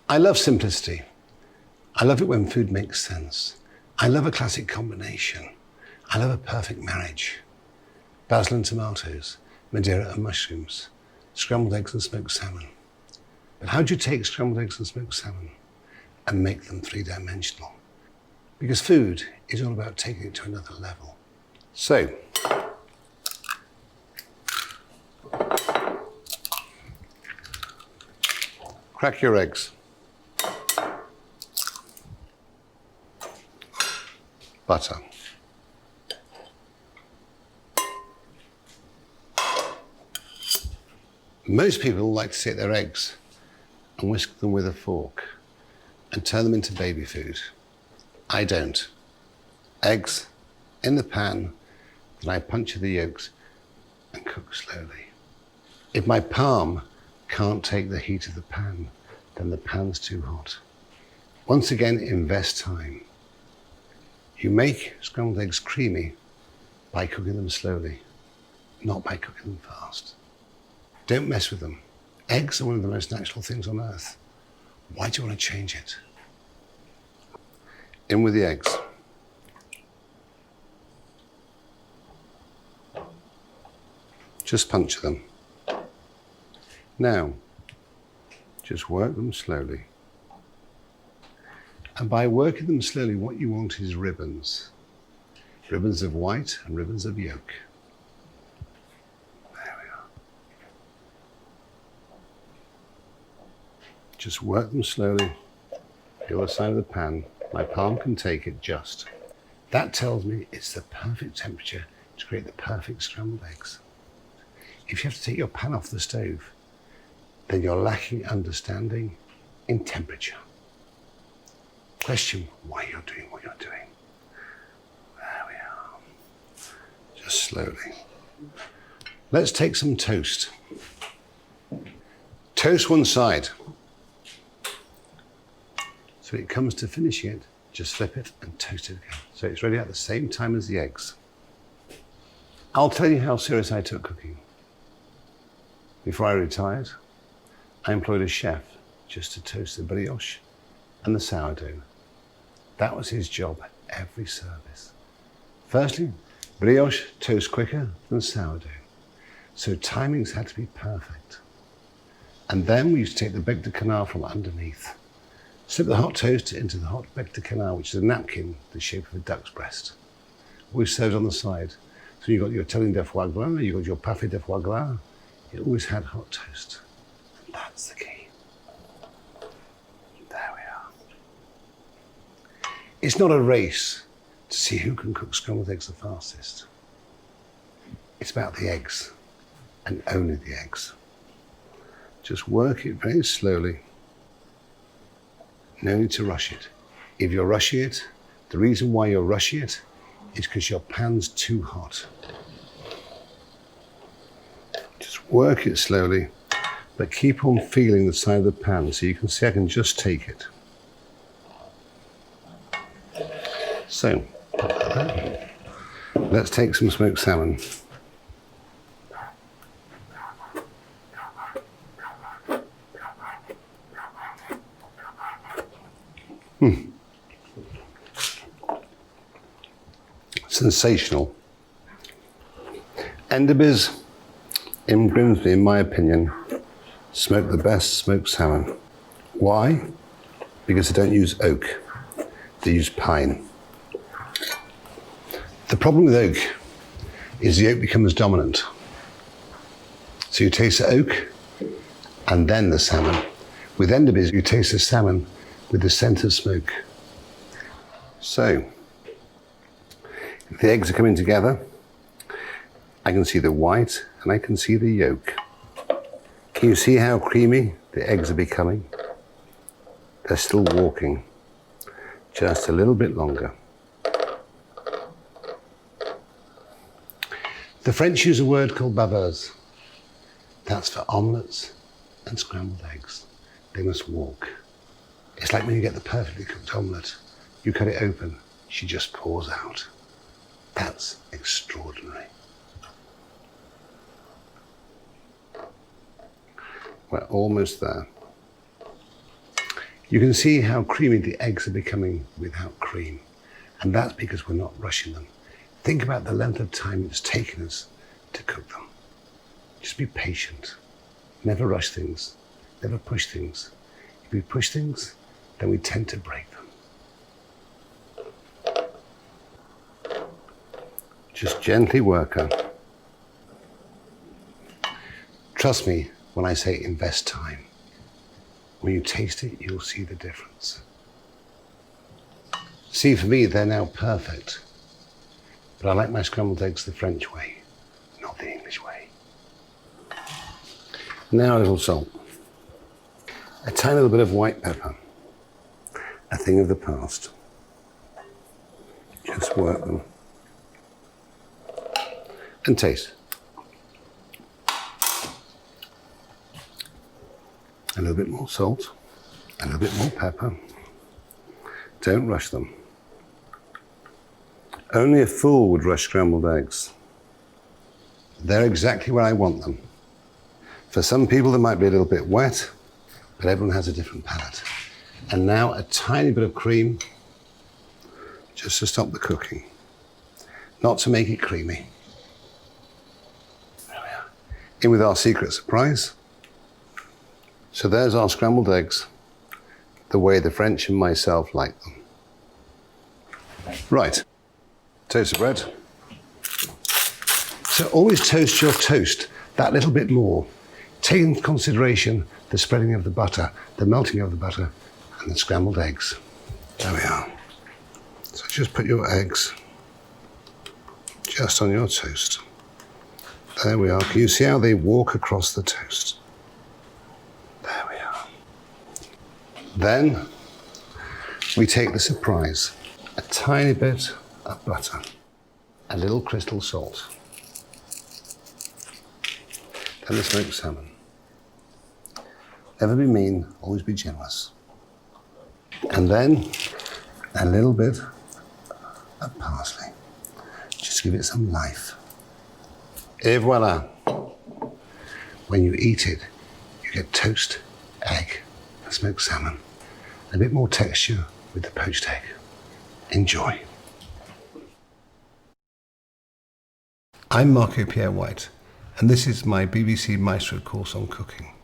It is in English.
I love simplicity. I love it when food makes sense. I love a classic combination. I love a perfect marriage. Basil and tomatoes, Madeira and mushrooms, scrambled eggs and smoked salmon. But how do you take scrambled eggs and smoked salmon and make them three-dimensional? Because food is all about taking it to another level. So, crack your eggs. Butter. Most people like to take their eggs and whisk them with a fork and turn them into baby food. I don't. Eggs in the pan, then I puncture the yolks and cook slowly. If my palm can't take the heat of the pan, then the pan's too hot. Once again, invest time. You make scrambled eggs creamy by cooking them slowly, not by cooking them fast. Don't mess with them. Eggs are one of the most natural things on earth. Why do you want to change it? In with the eggs. Just puncture them. Now, just work them slowly. And by working them slowly, what you want is ribbons. Ribbons of white and ribbons of yolk. There we are. Just work them slowly. The other side of the pan. My palm can take it just. That tells me it's the perfect temperature to create the perfect scrambled eggs. If you have to take your pan off the stove, then you're lacking understanding in temperature. Question why you're doing what you're doing. There we are. Just slowly. Let's take some toast. Toast one side. So it comes to finishing it, just flip it and toast it again. So it's ready at the same time as the eggs. I'll tell you how serious I took cooking. Before I retired, I employed a chef just to toast the brioche and the sourdough. That was his job at every service. Firstly, brioche toast quicker than sourdough. So timings had to be perfect. And then we used to take the bec de canard from underneath, slip the hot toast into the hot bec de canard, which is a napkin the shape of a duck's breast. Always served on the side. So you've got your telling de foie gras, you've got your parfait de foie gras. It always had hot toast. And that's the key. There we are. It's not a race to see who can cook scrambled eggs the fastest. It's about the eggs, and only the eggs. Just work it very slowly. No need to rush it. If you're rushing it, the reason why you're rushing it is because your pan's too hot. Just work it slowly, but keep on feeling the side of the pan so you can see I can just take it. So, let's take some smoked salmon. Sensational. Enderby's in Grimsby, in my opinion, smoke the best smoked salmon. Why? Because they don't use oak, they use pine. The problem with oak is the oak becomes dominant. So you taste the oak and then the salmon. With Enderby's, you taste the salmon with the scent of smoke. So, if the eggs are coming together, I can see the white and I can see the yolk. Can you see how creamy the eggs are becoming? They're still walking, just a little bit longer. The French use a word called baveuse. That's for omelettes and scrambled eggs. They must walk. It's like when you get the perfectly cooked omelette. You cut it open, she just pours out. That's extraordinary. We're almost there. You can see how creamy the eggs are becoming without cream. And that's because we're not rushing them. Think about the length of time it's taken us to cook them. Just be patient. Never rush things. Never push things. If we push things, then we tend to break them. Just gently work her. Trust me when I say invest time. When you taste it, you'll see the difference. See, for me, they're now perfect. But I like my scrambled eggs the French way, not the English way. Now a little salt. A tiny little bit of white pepper. A thing of the past. Just work them. And taste. A little bit more salt, a little bit more pepper. Don't rush them. Only a fool would rush scrambled eggs. They're exactly where I want them. For some people, they might be a little bit wet, but everyone has a different palate. And now a tiny bit of cream, just to stop the cooking, not to make it creamy. There we are. In with our secret surprise. So there's our scrambled eggs, the way the French and myself like them. Right, toasted bread. So always toast your toast that little bit more. Take into consideration the spreading of the butter, the melting of the butter, and the scrambled eggs. There we are. So just put your eggs just on your toast. There we are. Can you see how they walk across the toast? There we are. Then we take the surprise. A tiny bit of butter, a little crystal salt, then the smoked salmon. Never be mean, always be generous. And then a little bit of parsley. Just give it some life. Et voila. When you eat it, you get toast, egg, and smoked salmon. A bit more texture with the poached egg. Enjoy. I'm Marco Pierre White, and this is my BBC Maestro course on cooking.